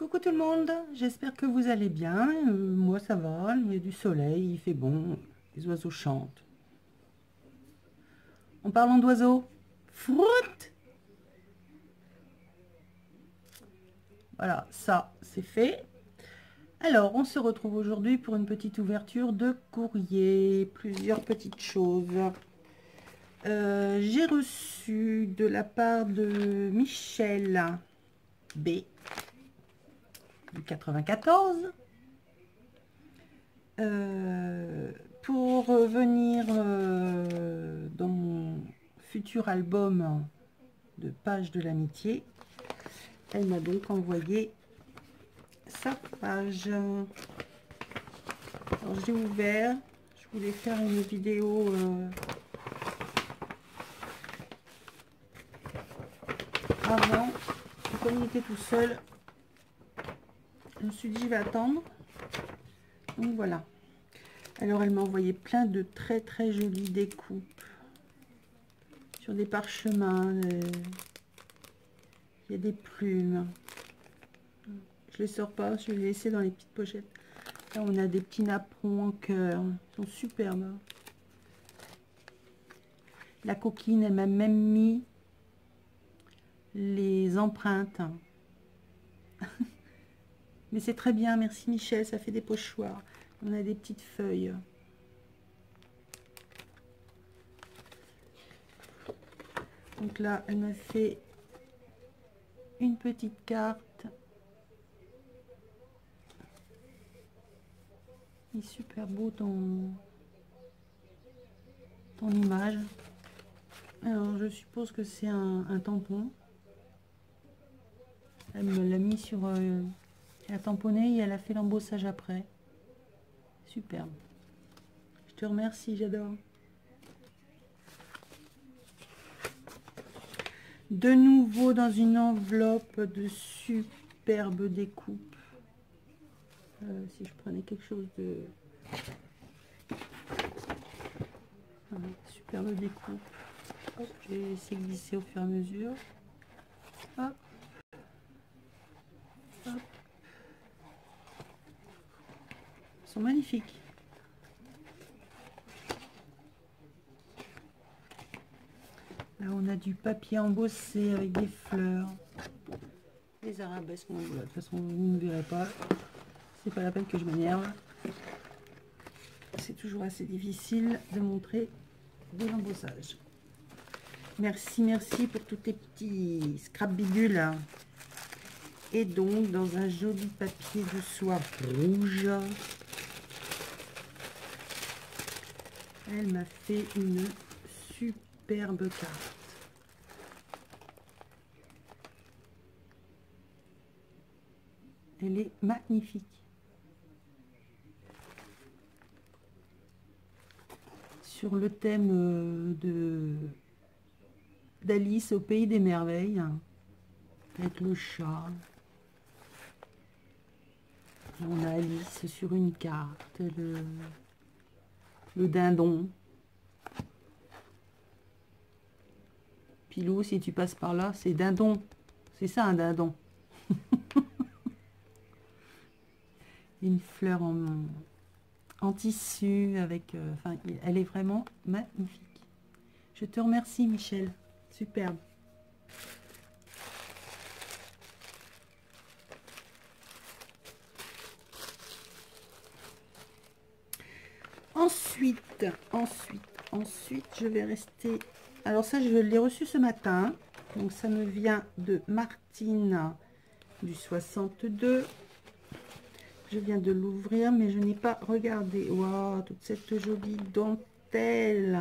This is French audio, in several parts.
Coucou tout le monde, j'espère que vous allez bien. Moi ça va, il y a du soleil, il fait bon, les oiseaux chantent. En parlant d'oiseaux, froute. Voilà, ça c'est fait. Alors, on se retrouve aujourd'hui pour une petite ouverture de courrier, plusieurs petites choses. J'ai reçu de la part de Michel B du 94 pour venir dans mon futur album de pages de l'amitié. Elle m'a donc envoyé sa page. Alors j'ai ouvert, je voulais faire une vidéo avant, comme il était tout seul, je me suis dit je vais attendre. Donc voilà. Alors elle m'a envoyé plein de très très jolies découpes sur des parchemins. Il y a des plumes. Je les sors pas, je vais les laisser dans les petites pochettes. Là on a des petits napperons en cœur, ils sont superbes. La coquine, elle m'a même mis les empreintes. Mais c'est très bien, merci Michel, ça fait des pochoirs. On a des petites feuilles. Donc là, elle m'a fait une petite carte. Il est super beau ton image. Alors, je suppose que c'est un tampon. Elle me l'a mis sur... elle a tamponné et elle a fait l'embossage après. Superbe. Je te remercie, j'adore. De nouveau dans une enveloppe de superbes découpes. Si je prenais quelque chose de... Voilà, superbe découpe. Hop, je vais laisser glisser au fur et à mesure. Hop. Hop. Ils sont magnifiques. Là, on a du papier embossé avec des fleurs. Les arabesques, bon, voilà, de toute façon, vous ne verrez pas. C'est pas la peine que je m'énerve. C'est toujours assez difficile de montrer de l'embossage. Merci, merci pour tous tes petits scrap bidules. Et donc, dans un joli papier de soie rouge, elle m'a fait une superbe carte. Elle est magnifique. Sur le thème d'Alice au pays des merveilles, avec le chat. On a Alice sur une carte, le dindon. Pilou, si tu passes par là, c'est dindon. C'est ça un dindon. Une fleur en tissu avec... enfin, elle est vraiment magnifique. Je te remercie, Michel. Superbe. Ensuite, je vais rester... Alors ça, je l'ai reçu ce matin. Donc ça me vient de Martine du 62. Je viens de l'ouvrir, mais je n'ai pas regardé. Waouh, toute cette jolie dentelle.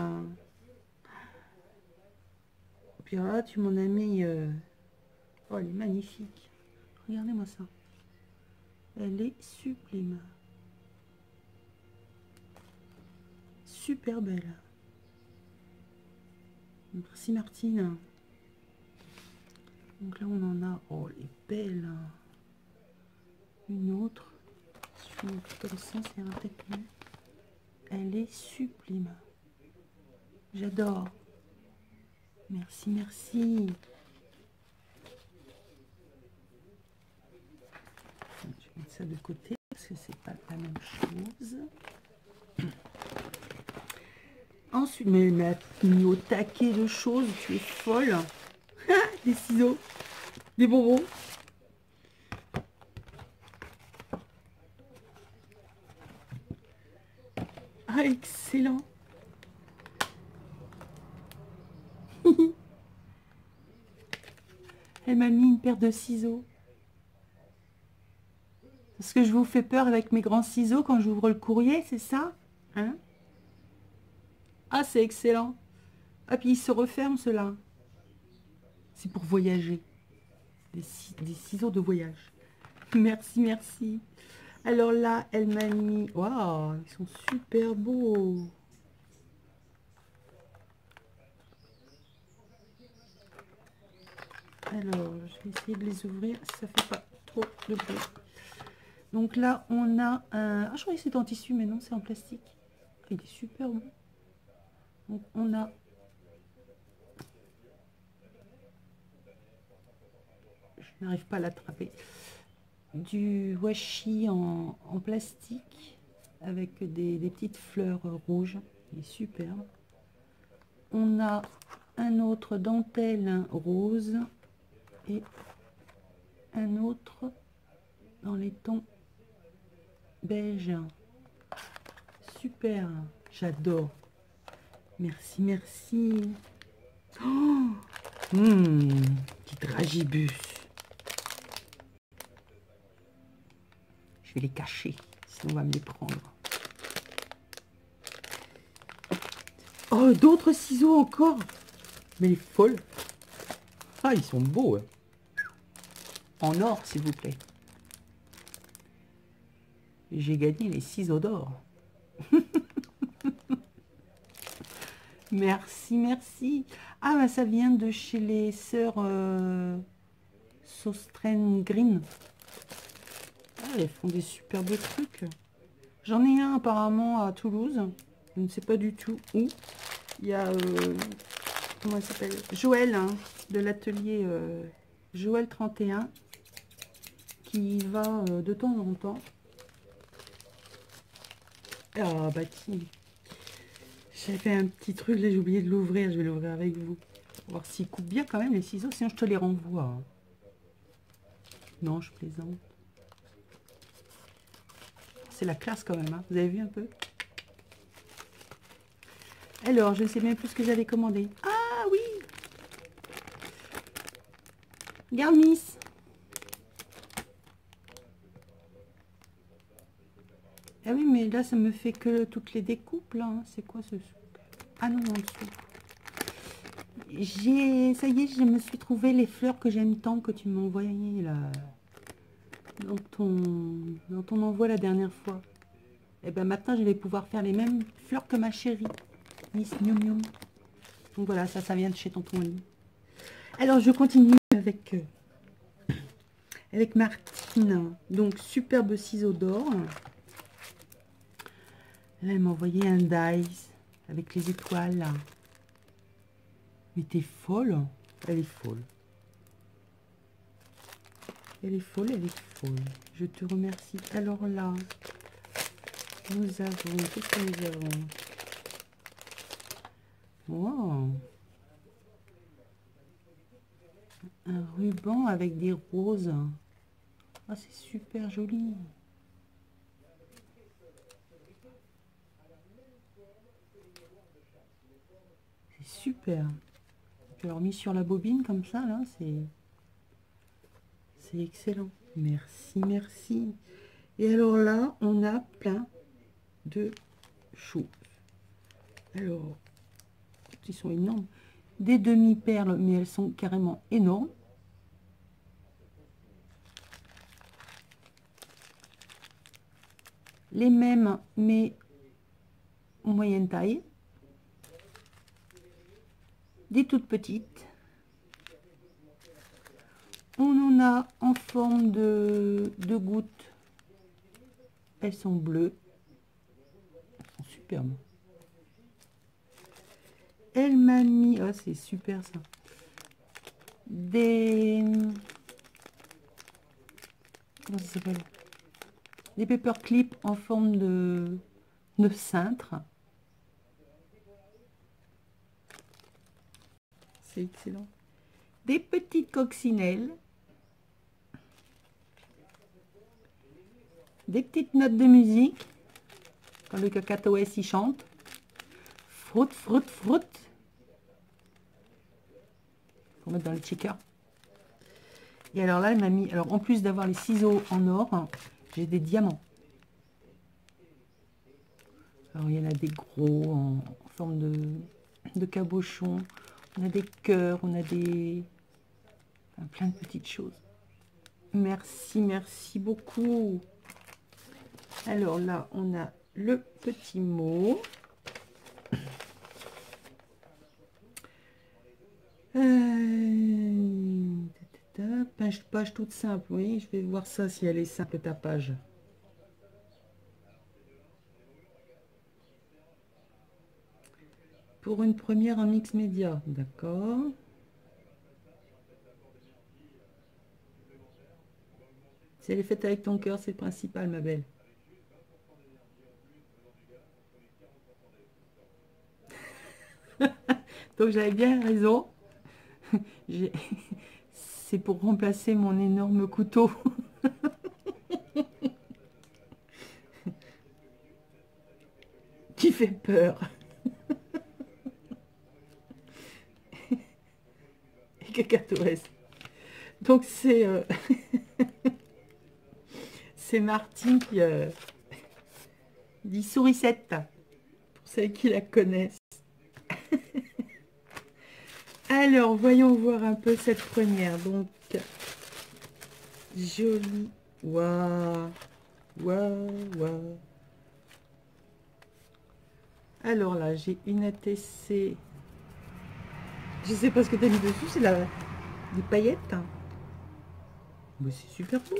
Puis là, tu m'en as mis... Oh, elle est magnifique. Regardez-moi ça. Elle est sublime. Super belle. Merci Martine. Donc là, on en a... Oh, elle est belle. Une autre. Comme ça, c'est un peut-être mieux. Elle est sublime. J'adore. Merci, merci. ça de côté parce que c'est pas la même chose. Ensuite, mais elle m'a mis au taquet de choses, tu es folle. Des ciseaux, des bonbons. Ah, excellent. Elle m'a mis une paire de ciseaux. Parce que je vous fais peur avec mes grands ciseaux quand j'ouvre le courrier, c'est ça? Hein? Ah, c'est excellent. Ah, puis il se referme, cela. C'est pour voyager. Des ciseaux de voyage. Merci, merci. Alors là, elle m'a mis... Waouh, ils sont super beaux. Alors, je vais essayer de les ouvrir. Ça fait pas trop de bruit. Donc là, on a un... Ah, je croyais que c'était en tissu, mais non, c'est en plastique. Ah, il est super beau. Donc, on a... Je n'arrive pas à l'attraper. Du washi en plastique avec des petites fleurs rouges. Il est superbe. On a un autre dentelle rose et un autre dans les tons beige. Super, j'adore. Merci, merci. Oh, petit dragibus. Je vais les cacher, sinon on va me les prendre. Oh, d'autres ciseaux encore. Mais les folles. Ah, ils sont beaux. Hein. En or, s'il vous plaît. J'ai gagné les ciseaux d'or. Merci, merci. Ah, bah, ça vient de chez les sœurs Sostren Green. Ah, elles font des super beaux trucs. J'en ai un apparemment à Toulouse. Je ne sais pas du tout où. Il y a, comment elle s'appelle, Joël, hein, de l'atelier Joël 31, qui y va de temps en temps. Ah, bah tiens. J'ai fait un petit truc, là j'ai oublié de l'ouvrir, je vais l'ouvrir avec vous. Pour voir s'il coupe bien quand même les ciseaux, sinon je te les renvoie. Hein. Non, je plaisante. C'est la classe quand même, hein. Vous avez vu un peu? Alors, je ne sais même plus ce que j'avais commandé. Ah oui! Regarde, Miss. Ah oui, mais là, ça me fait que toutes les découpes, là. Hein. C'est quoi ce... Ah non, en dessous. Ça y est, je me suis trouvé les fleurs que j'aime tant que tu m'as envoyées, là. Dans ton envoi la dernière fois. Et ben maintenant, je vais pouvoir faire les mêmes fleurs que ma chérie. Miss Miu Miu. Donc voilà, ça vient de chez Tonton Lee. Alors, je continue avec Martine. Donc, superbe ciseau d'or. Là, elle m'a envoyé un dice avec les étoiles. Là. Mais t'es folle. Elle est folle. Elle est folle, elle est folle. Je te remercie. Alors là, nous avons... Qu'est-ce que nous avons? Wow. Un ruban avec des roses. Ah, c'est super joli. C'est super. Alors mis sur la bobine comme ça, là, c'est excellent. Merci, merci. Et alors là, on a plein de choses. Alors, ils sont énormes. Des demi-perles, mais elles sont carrément énormes. Les mêmes, mais moyenne taille. Des toutes petites. On en a en forme de gouttes. Elles sont bleues. Elles sont superbes. Elle m'a mis... Oh, c'est super ça. Des... Comment ça s'appelle? des paperclips en forme de cintre. C'est excellent. Des petites coccinelles. Des petites notes de musique. Quand le cacatoès y chante. Froute, froute, froute. Faut mettre dans les checkers. Et alors là, elle m'a mis... Alors en plus d'avoir les ciseaux en or, hein, j'ai des diamants. Alors il y en a des gros en forme de cabochon. On a des cœurs, on a des... Enfin, plein de petites choses. Merci, merci beaucoup. Alors là, on a le petit mot. Page toute simple, oui. Je vais voir ça si elle est simple, ta page. Pour une première en mix média, d'accord. Si elle est faite avec ton cœur, c'est le principal, ma belle. Donc j'avais bien raison. C'est pour remplacer mon énorme couteau. Qui fait peur. Et cacatoès. Donc c'est c'est Martine qui dit sourisette, pour celles qui la connaissent. Alors, voyons voir un peu cette première. Donc, jolie. Waouh. Waouh, waouh. Alors là, j'ai une ATC. Je sais pas ce que tu as mis dessus, c'est des paillettes. Mais c'est super beau.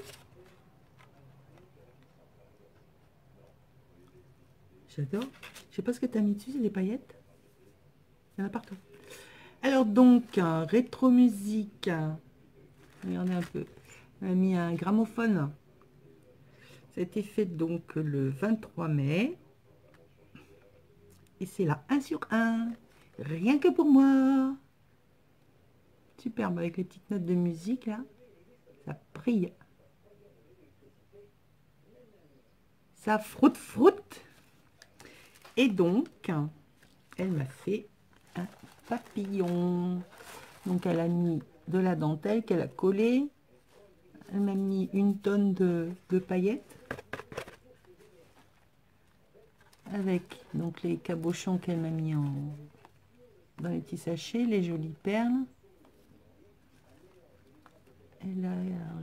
J'adore. Je sais pas ce que tu as mis dessus, c'est des paillettes. Il y en a partout. Alors donc, rétro musique. Regardez un peu. On a mis un gramophone. Ça a été fait donc le 23 mai. Et c'est là 1 sur 1. Rien que pour moi. Superbe avec les petites notes de musique là. Ça brille. Ça froute froute. Et donc, elle m'a fait un papillon. Donc elle a mis de la dentelle qu'elle a collée. Elle m'a mis une tonne de paillettes. Avec donc les cabochons qu'elle m'a mis dans les petits sachets, les jolies perles. Et là,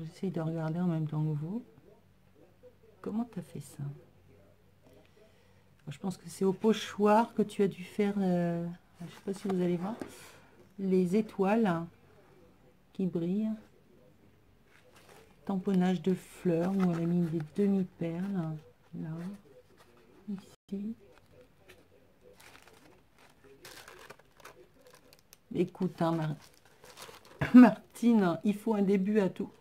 j'essaie de regarder en même temps que vous. Comment tu as fait ça? Je pense que c'est au pochoir que tu as dû faire, je ne sais pas si vous allez voir, les étoiles qui brillent. Tamponnage de fleurs où on a mis des demi-perles. Là, ici. Écoute, hein, Martine, il faut un début à tout.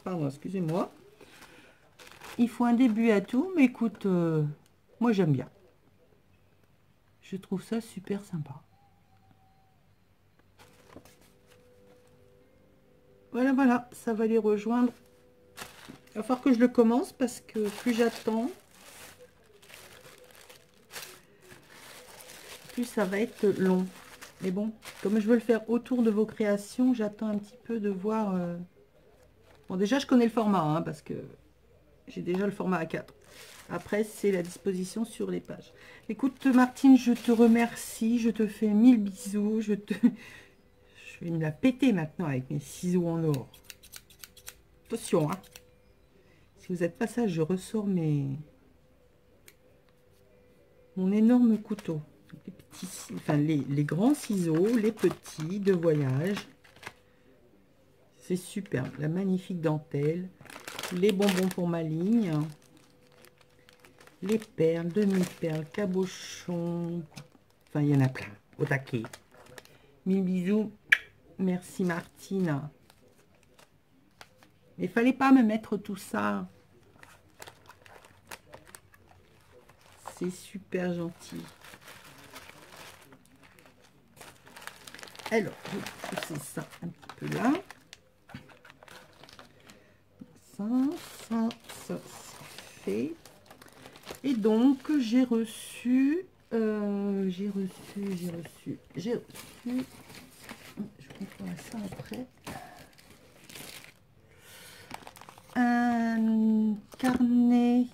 Pardon, excusez-moi. Il faut un début à tout, mais écoute, moi j'aime bien. Je trouve ça super sympa. Voilà, voilà, ça va les rejoindre. Il va falloir que je le commence parce que plus j'attends, plus ça va être long. Mais bon, comme je veux le faire autour de vos créations, j'attends un petit peu de voir... Bon, déjà, je connais le format, hein, parce que j'ai déjà le format A4. Après, c'est la disposition sur les pages. Écoute, Martine, je te remercie. Je te fais 1000 bisous. Je vais me la péter maintenant avec mes ciseaux en or. Attention, hein. Si vous n'êtes pas ça, je ressors mon énorme couteau. Les petits, enfin, les grands ciseaux, les petits de voyage. C'est superbe. La magnifique dentelle. Les bonbons pour ma ligne. Les perles, demi-perles, cabochons. Enfin, il y en a plein. Au taquet. 1000 bisous. Merci Martine. Mais il fallait pas me mettre tout ça. c'est super gentil. Alors, je vais pousser ça un petit peu là. Ça, c'est fait. Et donc, j'ai reçu, je vous montrerai ça après. Un carnet.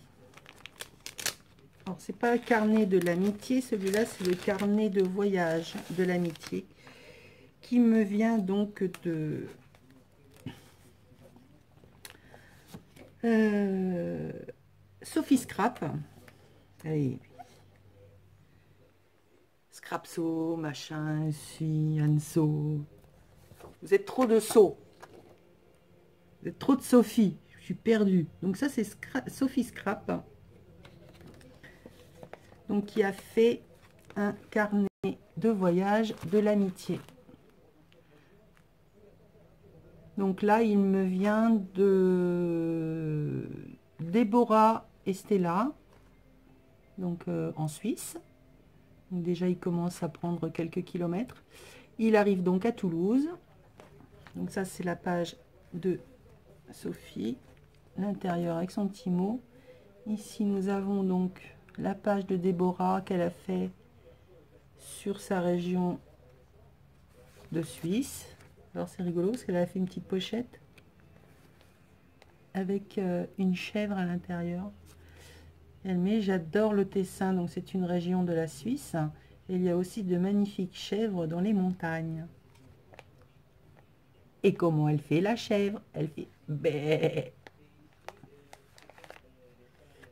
Alors, c'est pas un carnet de l'amitié, celui-là, c'est le carnet de voyage de l'amitié qui me vient donc de Sophie Scrap. Allez. Scrapso, machin, si, Anso. Vous êtes trop de So. Vous êtes trop de Sophie. Je suis perdue. Donc ça, c'est Sophie Scrap. Donc qui a fait un carnet de voyage de l'amitié. Donc là, il me vient de Déborah et Stella, donc en Suisse. Donc déjà, il commence à prendre quelques kilomètres. Il arrive donc à Toulouse. Donc ça, c'est la page de Sophie, l'intérieur avec son petit mot. Ici, nous avons donc la page de Déborah qu'elle a fait sur sa région de Suisse. Alors c'est rigolo parce qu'elle a fait une petite pochette avec une chèvre à l'intérieur. Elle met j'adore le Tessin, donc c'est une région de la Suisse. Et il y a aussi de magnifiques chèvres dans les montagnes. Et comment elle fait la chèvre? Elle fait bé.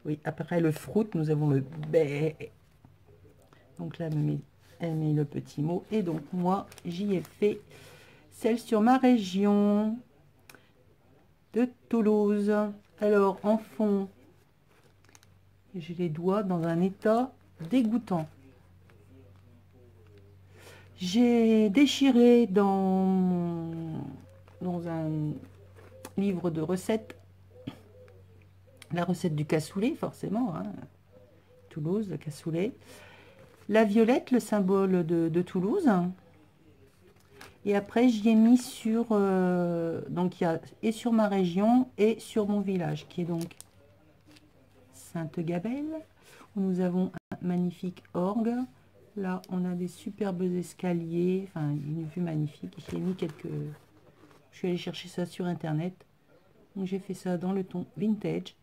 Oui, après le fruit, nous avons le bé. Donc là, elle met le petit mot. Et donc moi, j'y ai fait celle sur ma région de Toulouse. Alors en fond, j'ai les doigts dans un état dégoûtant. J'ai déchiré dans un livre de recettes la recette du cassoulet, forcément, hein. Toulouse, le cassoulet. La violette, le symbole de Toulouse. Et après, j'y ai mis sur... donc, il y a et sur ma région et sur mon village, qui est donc Sainte-Gabelle, où nous avons un magnifique orgue. Là, on a des superbes escaliers, enfin, une vue magnifique. J'ai mis quelques... Je suis allée chercher ça sur Internet. Donc, j'ai fait ça dans le ton vintage.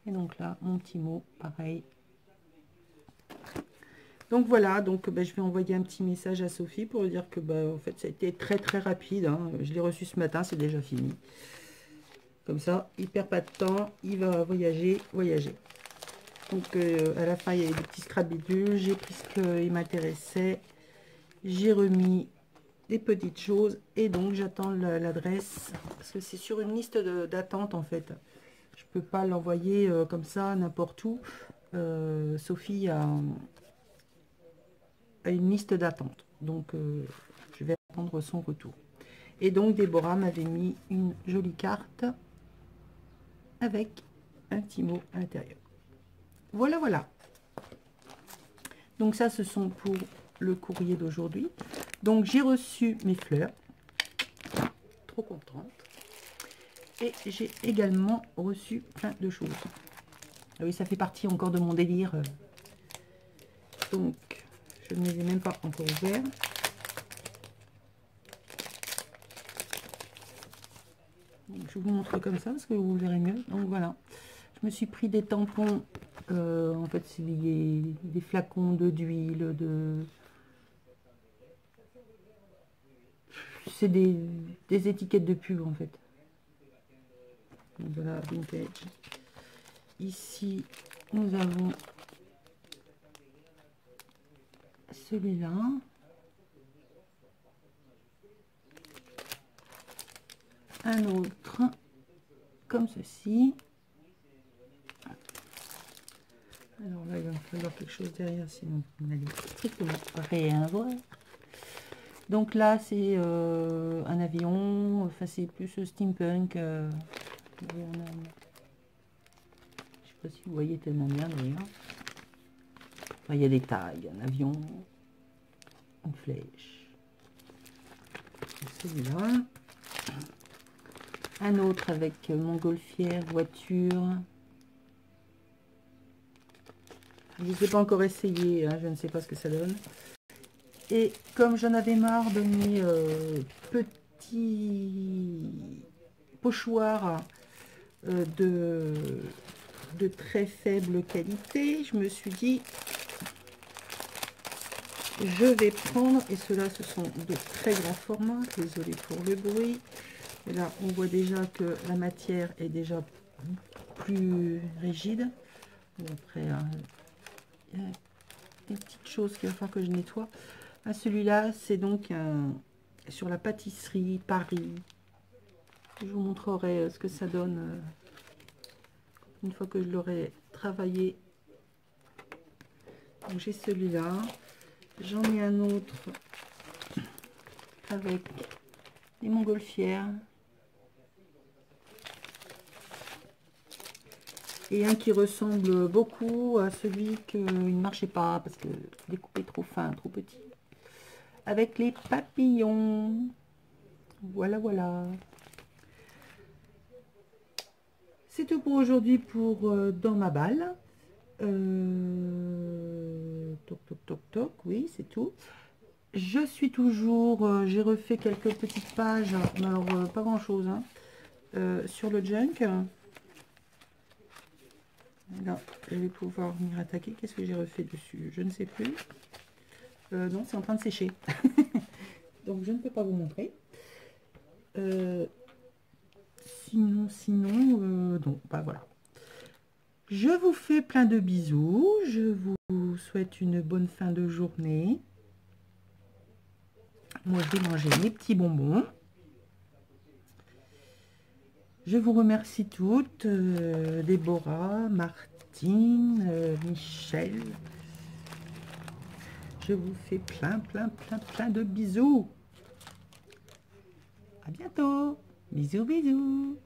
Et donc là, mon petit mot, pareil. Donc voilà, donc je vais envoyer un petit message à Sophie pour lui dire que en fait ça a été très très rapide, hein. Je l'ai reçu ce matin, c'est déjà fini. Comme ça, il perd pas de temps, il va voyager. Donc à la fin, il y a eu des petits scrabidules, j'ai pris ce qui m'intéressait, j'ai remis des petites choses et donc j'attends l'adresse parce que c'est sur une liste d'attente en fait. Je peux pas l'envoyer comme ça n'importe où. Sophie a une liste d'attente, donc je vais attendre son retour. Et donc Déborah m'avait mis une jolie carte avec un petit mot à l'intérieur. Voilà, voilà. Donc ça, ce sont pour le courrier d'aujourd'hui. Donc j'ai reçu mes fleurs, trop contente. Et j'ai également reçu plein de choses. Ah oui, ça fait partie encore de mon délire. Donc je ne les ai même pas encore ouverts. Je vous montre comme ça parce que vous verrez mieux. Donc voilà, je me suis pris des tampons. En fait, c'est des flacons d'huile, c'est des étiquettes de pub en fait. Donc voilà, vintage. Ici, nous avons celui-là. Un autre comme ceci. Alors là, il va falloir quelque chose derrière, sinon on n'allait strictement rien voir. Donc là, c'est un avion, enfin c'est plus steampunk. Je sais pas si vous voyez tellement bien d'ailleurs. Enfin, il y a des tags, un avion, une flèche. Celui-là. Un autre avec montgolfière, voiture. Je ne sais pas encore essayé, hein, je ne sais pas ce que ça donne. Et comme j'en avais marre de mes petits pochoirs de très faible qualité, je me suis dit, je vais prendre, et ceux-là, ce sont de très grands formats, désolé pour le bruit. Et là, on voit déjà que la matière est déjà plus rigide. Bon, après, hein, il y a des petites choses qu'il va falloir que je nettoie. Ah, celui-là, c'est donc sur la pâtisserie Paris. Je vous montrerai ce que ça donne une fois que je l'aurai travaillé. Donc j'ai celui-là. J'en ai un autre avec des montgolfières. Et un qui ressemble beaucoup à celui qui ne marchait pas parce que découpé trop fin, trop petit. Avec les papillons. Voilà, voilà. C'est tout pour aujourd'hui pour Dans ma balle. Toc, toc, toc, toc. Oui, c'est tout. Je suis toujours... j'ai refait quelques petites pages, mais alors pas grand-chose, hein, sur le junk. Là, je vais pouvoir venir attaquer. Qu'est-ce que j'ai refait dessus? Je ne sais plus. Non, c'est en train de sécher. Donc, je ne peux pas vous montrer. Sinon, non, bah voilà. Je vous fais plein de bisous. Je vous souhaite une bonne fin de journée. Moi, je vais manger mes petits bonbons. Je vous remercie toutes. Déborah, Martine, Michel. Je vous fais plein de bisous. À bientôt. Bisous, bisous.